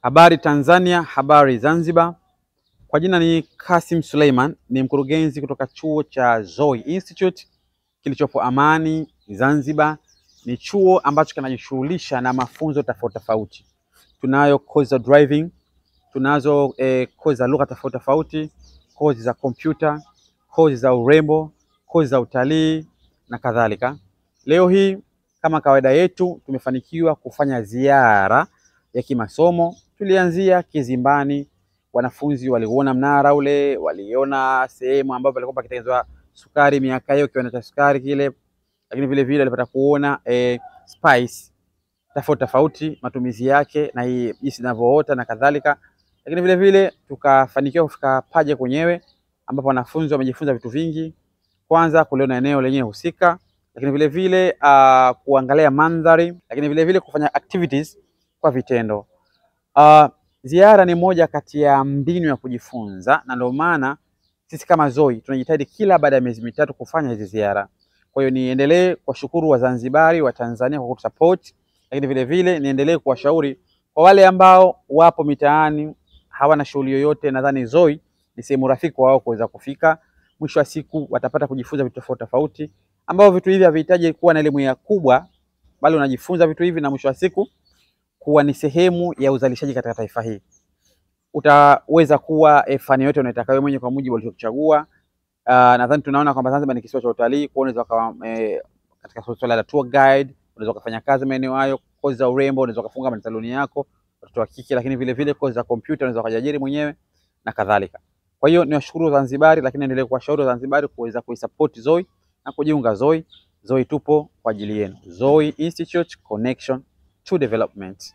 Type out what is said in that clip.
Habari Tanzania, habari Zanzibar. Kwa jina ni Kasim Suleiman, ni mkurugenzi kutoka chuo cha Zoe Institute kilichopo Amani, Zanzibar. Ni chuo ambacho kinajishughulisha na mafunzo tofauti tofauti. Tunayo course za driving, tunazo course za lugha tofauti tofauti, course za kompyuta, course za urembo, course za utalii na kadhalika. Leo hii kama kawaida yetu tumefanikiwa kufanya ziara ya kimasomo. Tulianzia Kizimbani, wanafunzi waliona mnara ule, waliona sehemu ambapo palikuwa pakitengenezwa sukari miaka hiyo, kiwanda cha sukari kile, lakini vile vile walipata kuona spice tofauti tofauti, matumizi yake na jinsi inavyoota na kadhalika. Lakini vile vile tukafanikiwa kufika Paje kwenyewe ambapo wanafunzi wamejifunza vitu vingi. Kwanza kuliona eneo lenyewe husika, lakini vile vile kuangalia mandhari, lakini vile vile kufanya activities kwa vitendo. Ziara ni moja kati ya mbinu ya kujifunza, na ndio maana sisi kama Zoe tunajitahidi kila baada ya miezi mitatu kufanya hizi ziara. Kwa hiyo niendelee kuwashukuru Wazanzibari wa Tanzania kwa kutusupport, lakini vile vile niendelee kuwashauri kwa wale ambao wapo mitaani hawana shughuli yoyote, nadhani Zoe ni sehemu rafiki wao kuweza kufika. Mwisho wa siku watapata kujifunza vitu tofauti tofauti, ambao vitu hivi havihitaji kuwa na elimu ya kubwa, bali unajifunza vitu hivi na mwisho wa siku kuwa ni sehemu ya uzalishaji katika taifa hili. Utaweza kuwa fani yote unayotaka wewe mwenyewe kwa mujibu ulichochagua. Nadhani tunaona kwamba Zanzibar ni kisiwa cha utalii, kwa unaweza kama katika swala la tour guide unaweza kufanya kazi maeneo hayo. Kozi za urembo unaweza kufunga saluni yako watoto wa kike, lakini vile vile kozi za kompyuta unaweza kujiajiri mwenyewe na kadhalika. Kwa hiyo niwashukuru Zanzibari, lakini endelee kuwashauri Zanzibari kuweza kuisupport Zoe na kujiunga Zoe. Zoe tupo kwa ajili yenu. Zoe Institute, connection to development.